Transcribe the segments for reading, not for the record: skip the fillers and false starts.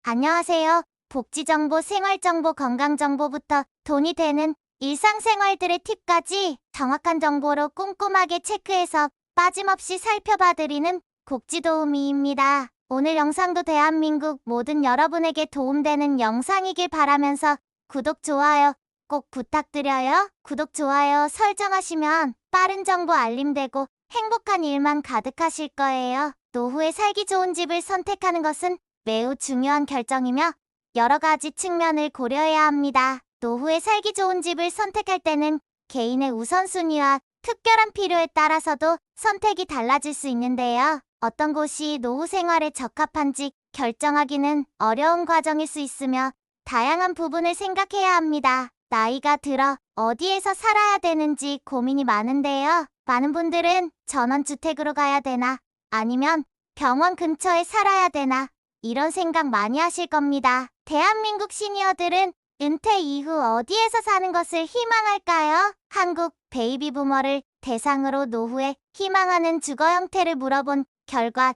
안녕하세요. 복지정보, 생활정보, 건강정보부터 돈이 되는 일상생활들의 팁까지 정확한 정보로 꼼꼼하게 체크해서 빠짐없이 살펴봐드리는 복지도우미입니다. 오늘 영상도 대한민국 모든 여러분에게 도움되는 영상이길 바라면서 구독, 좋아요 꼭 부탁드려요. 구독, 좋아요 설정하시면 빠른 정보 알림되고 행복한 일만 가득하실 거예요. 노후에 살기 좋은 집을 선택하는 것은 매우 중요한 결정이며 여러 가지 측면을 고려해야 합니다. 노후에 살기 좋은 집을 선택할 때는 개인의 우선순위와 특별한 필요에 따라서도 선택이 달라질 수 있는데요. 어떤 곳이 노후 생활에 적합한지 결정하기는 어려운 과정일 수 있으며 다양한 부분을 생각해야 합니다. 나이가 들어 어디에서 살아야 되는지 고민이 많은데요. 많은 분들은 전원주택으로 가야 되나 아니면 병원 근처에 살아야 되나 이런 생각 많이 하실 겁니다. 대한민국 시니어들은 은퇴 이후 어디에서 사는 것을 희망할까요? 한국 베이비부머를 대상으로 노후에 희망하는 주거 형태를 물어본 결과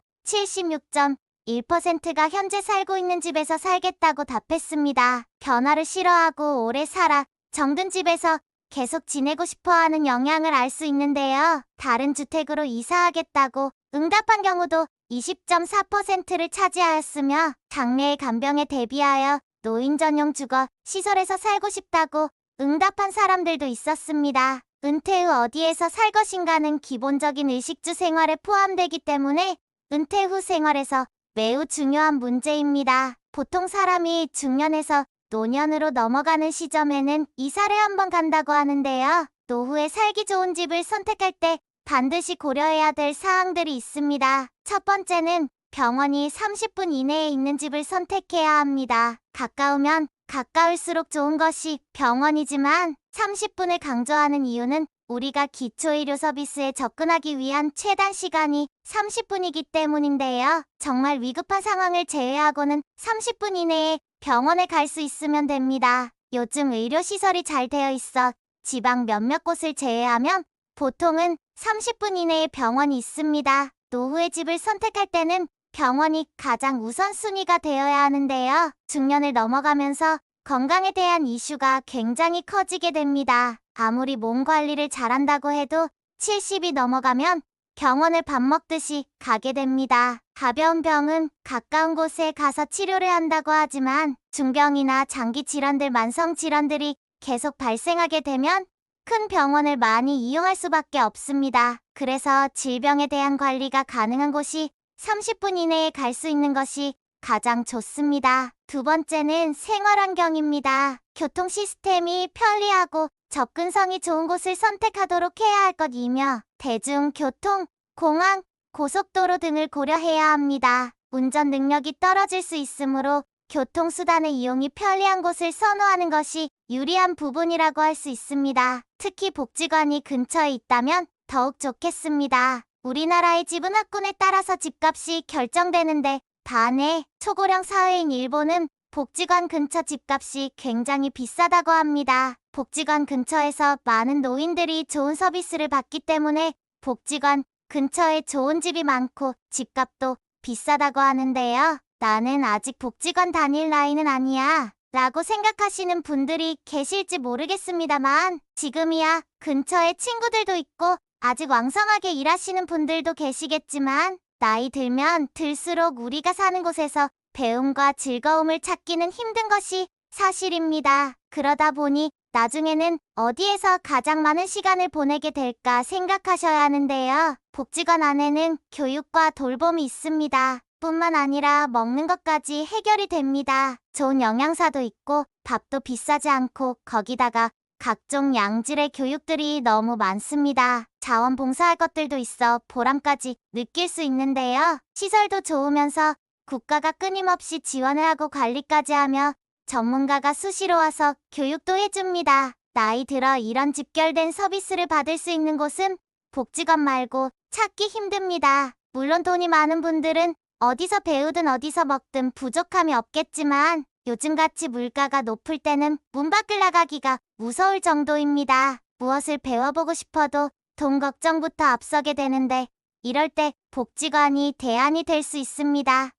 76.1%가 현재 살고 있는 집에서 살겠다고 답했습니다. 변화를 싫어하고 오래 살아 정든 집에서 계속 지내고 싶어하는 영향을 알 수 있는데요. 다른 주택으로 이사하겠다고 응답한 경우도 20.4%를 차지하였으며 장래의 간병에 대비하여 노인 전용 주거 시설에서 살고 싶다고 응답한 사람들도 있었습니다. 은퇴 후 어디에서 살 것인가는 기본적인 의식주 생활에 포함되기 때문에 은퇴 후 생활에서 매우 중요한 문제입니다. 보통 사람이 중년에서 노년으로 넘어가는 시점에는 이사를 한번 간다고 하는데요. 노후에 살기 좋은 집을 선택할 때 반드시 고려해야 될 사항들이 있습니다. 첫 번째는 병원이 30분 이내에 있는 집을 선택해야 합니다. 가까우면 가까울수록 좋은 것이 병원이지만 30분을 강조하는 이유는 우리가 기초의료 서비스에 접근하기 위한 최단 시간이 30분이기 때문인데요. 정말 위급한 상황을 제외하고는 30분 이내에 병원에 갈 수 있으면 됩니다. 요즘 의료시설이 잘 되어 있어 지방 몇몇 곳을 제외하면 보통은 30분 이내에 병원이 있습니다. 노후의 집을 선택할 때는 병원이 가장 우선순위가 되어야 하는데요. 중년을 넘어가면서 건강에 대한 이슈가 굉장히 커지게 됩니다. 아무리 몸 관리를 잘한다고 해도 70이 넘어가면 병원을 밥 먹듯이 가게 됩니다. 가벼운 병은 가까운 곳에 가서 치료를 한다고 하지만 중병이나 장기 질환들, 만성 질환들이 계속 발생하게 되면 큰 병원을 많이 이용할 수밖에 없습니다. 그래서 질병에 대한 관리가 가능한 곳이 30분 이내에 갈 수 있는 것이 가장 좋습니다. 두 번째는 생활환경입니다. 교통 시스템이 편리하고 접근성이 좋은 곳을 선택하도록 해야 할 것이며 대중교통, 공항, 고속도로 등을 고려해야 합니다. 운전 능력이 떨어질 수 있으므로 교통수단의 이용이 편리한 곳을 선호하는 것이 유리한 부분이라고 할 수 있습니다. 특히 복지관이 근처에 있다면 더욱 좋겠습니다. 우리나라의 지분 학군에 따라서 집값이 결정되는데 반해 초고령 사회인 일본은 복지관 근처 집값이 굉장히 비싸다고 합니다. 복지관 근처에서 많은 노인들이 좋은 서비스를 받기 때문에 복지관 근처에 좋은 집이 많고 집값도 비싸다고 하는데요. 나는 아직 복지관 다닐 나이는 아니야 라고 생각하시는 분들이 계실지 모르겠습니다만 지금이야 근처에 친구들도 있고 아직 왕성하게 일하시는 분들도 계시겠지만 나이 들면 들수록 우리가 사는 곳에서 배움과 즐거움을 찾기는 힘든 것이 사실입니다. 그러다 보니 나중에는 어디에서 가장 많은 시간을 보내게 될까 생각하셔야 하는데요. 복지관 안에는 교육과 돌봄이 있습니다. 뿐만 아니라 먹는 것까지 해결이 됩니다. 좋은 영양사도 있고 밥도 비싸지 않고 거기다가 각종 양질의 교육들이 너무 많습니다. 자원봉사할 것들도 있어 보람까지 느낄 수 있는데요. 시설도 좋으면서 국가가 끊임없이 지원을 하고 관리까지 하며 전문가가 수시로 와서 교육도 해줍니다. 나이 들어 이런 집결된 서비스를 받을 수 있는 곳은 복지관 말고 찾기 힘듭니다. 물론 돈이 많은 분들은 어디서 배우든 어디서 먹든 부족함이 없겠지만 요즘같이 물가가 높을 때는 문 밖을 나가기가 무서울 정도입니다. 무엇을 배워보고 싶어도 돈 걱정부터 앞서게 되는데 이럴 때 복지관이 대안이 될 수 있습니다.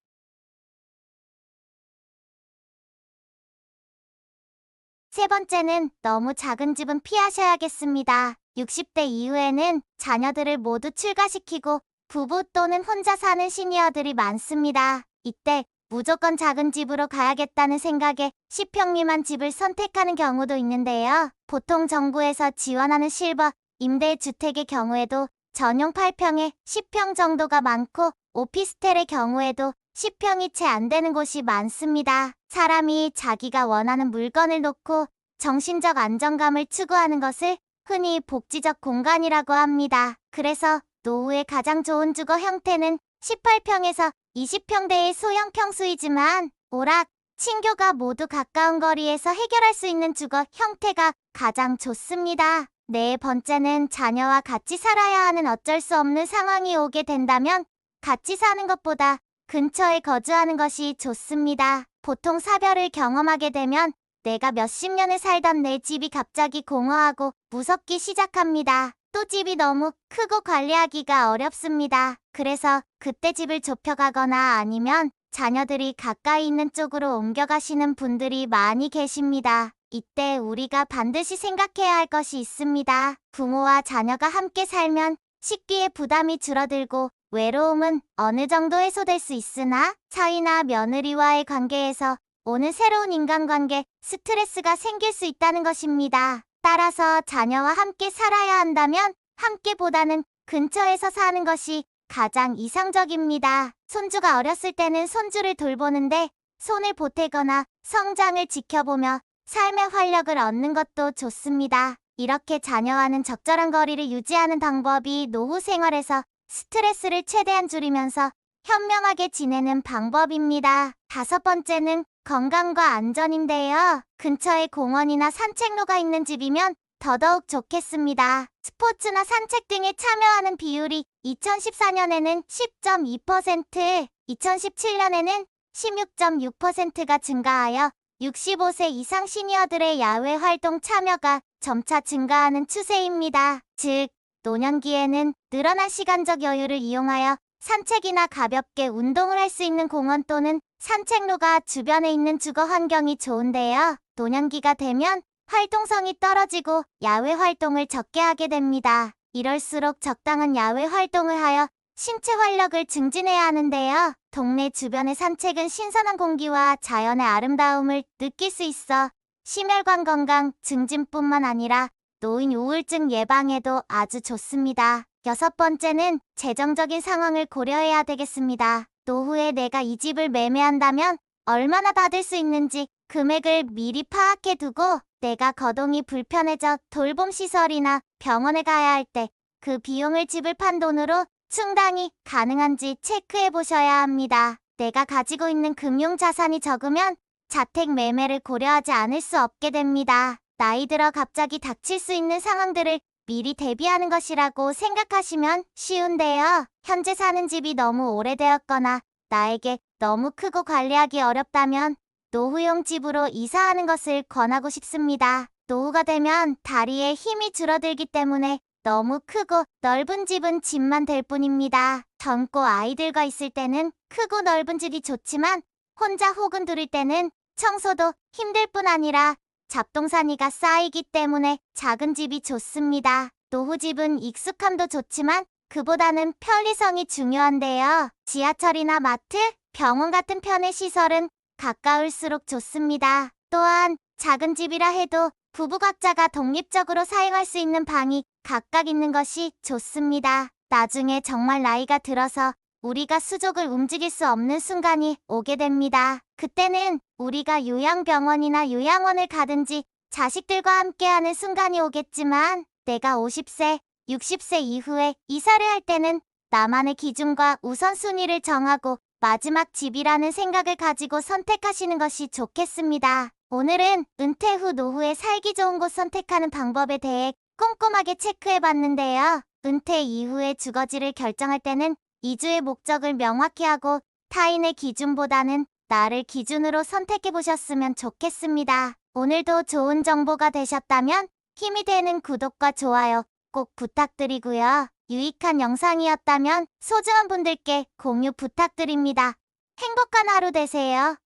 세 번째는 너무 작은 집은 피하셔야겠습니다. 60대 이후에는 자녀들을 모두 출가시키고 부부 또는 혼자 사는 시니어들이 많습니다. 이때 무조건 작은 집으로 가야겠다는 생각에 10평 미만 집을 선택하는 경우도 있는데요. 보통 정부에서 지원하는 실버 임대주택의 경우에도 전용 8평에 10평 정도가 많고 오피스텔의 경우에도 10평이 채 안 되는 곳이 많습니다. 사람이 자기가 원하는 물건을 놓고 정신적 안정감을 추구하는 것을 흔히 복지적 공간이라고 합니다. 그래서 노후의 가장 좋은 주거 형태는 18평에서 20평대의 소형 평수이지만 오락, 친교가 모두 가까운 거리에서 해결할 수 있는 주거 형태가 가장 좋습니다. 네 번째는 자녀와 같이 살아야 하는 어쩔 수 없는 상황이 오게 된다면 같이 사는 것보다 근처에 거주하는 것이 좋습니다. 보통 사별을 경험하게 되면 내가 몇십 년을 살던 내 집이 갑자기 공허하고 무섭기 시작합니다. 또 집이 너무 크고 관리하기가 어렵습니다. 그래서 그때 집을 좁혀가거나 아니면 자녀들이 가까이 있는 쪽으로 옮겨가시는 분들이 많이 계십니다. 이때 우리가 반드시 생각해야 할 것이 있습니다. 부모와 자녀가 함께 살면 식비의 부담이 줄어들고 외로움은 어느 정도 해소될 수 있으나 사위나 며느리와의 관계에서 오는 새로운 인간관계, 스트레스가 생길 수 있다는 것입니다. 따라서 자녀와 함께 살아야 한다면 함께보다는 근처에서 사는 것이 가장 이상적입니다. 손주가 어렸을 때는 손주를 돌보는데 손을 보태거나 성장을 지켜보며 삶의 활력을 얻는 것도 좋습니다. 이렇게 자녀와는 적절한 거리를 유지하는 방법이 노후 생활에서 스트레스를 최대한 줄이면서 현명하게 지내는 방법입니다. 다섯 번째는 건강과 안전인데요. 근처에 공원이나 산책로가 있는 집이면 더더욱 좋겠습니다. 스포츠나 산책 등에 참여하는 비율이 2014년에는 10.2%, 2017년에는 16.6%가 증가하여 65세 이상 시니어들의 야외 활동 참여가 점차 증가하는 추세입니다. 즉, 노년기에는 늘어난 시간적 여유를 이용하여 산책이나 가볍게 운동을 할 수 있는 공원 또는 산책로가 주변에 있는 주거 환경이 좋은데요. 노년기가 되면 활동성이 떨어지고 야외 활동을 적게 하게 됩니다. 이럴수록 적당한 야외 활동을 하여 신체 활력을 증진해야 하는데요. 동네 주변의 산책은 신선한 공기와 자연의 아름다움을 느낄 수 있어 심혈관 건강 증진뿐만 아니라 노인 우울증 예방에도 아주 좋습니다. 여섯 번째는 재정적인 상황을 고려해야 되겠습니다. 노후에 내가 이 집을 매매한다면 얼마나 받을 수 있는지 금액을 미리 파악해 두고 내가 거동이 불편해져 돌봄시설이나 병원에 가야 할 때 그 비용을 집을 판 돈으로 충당이 가능한지 체크해 보셔야 합니다. 내가 가지고 있는 금융 자산이 적으면 자택 매매를 고려하지 않을 수 없게 됩니다. 나이 들어 갑자기 닥칠 수 있는 상황들을 미리 대비하는 것이라고 생각하시면 쉬운데요. 현재 사는 집이 너무 오래되었거나 나에게 너무 크고 관리하기 어렵다면 노후용 집으로 이사하는 것을 권하고 싶습니다. 노후가 되면 다리에 힘이 줄어들기 때문에 너무 크고 넓은 집은 집만 될 뿐입니다. 젊고 아이들과 있을 때는 크고 넓은 집이 좋지만 혼자 혹은 둘일 때는 청소도 힘들 뿐 아니라 잡동사니가 쌓이기 때문에 작은 집이 좋습니다. 노후집은 익숙함도 좋지만 그보다는 편리성이 중요한데요. 지하철이나 마트, 병원 같은 편의 시설은 가까울수록 좋습니다. 또한 작은 집이라 해도 부부 각자가 독립적으로 사용할 수 있는 방이 각각 있는 것이 좋습니다. 나중에 정말 나이가 들어서 우리가 수족을 움직일 수 없는 순간이 오게 됩니다. 그때는 우리가 요양병원이나 요양원을 가든지 자식들과 함께하는 순간이 오겠지만 내가 50세, 60세 이후에 이사를 할 때는 나만의 기준과 우선순위를 정하고 마지막 집이라는 생각을 가지고 선택하시는 것이 좋겠습니다. 오늘은 은퇴 후 노후에 살기 좋은 곳 선택하는 방법에 대해 꼼꼼하게 체크해봤는데요. 은퇴 이후의 주거지를 결정할 때는 이주의 목적을 명확히 하고 타인의 기준보다는 나를 기준으로 선택해보셨으면 좋겠습니다. 오늘도 좋은 정보가 되셨다면 힘이 되는 구독과 좋아요 꼭 부탁드리고요. 유익한 영상이었다면 소중한 분들께 공유 부탁드립니다. 행복한 하루 되세요.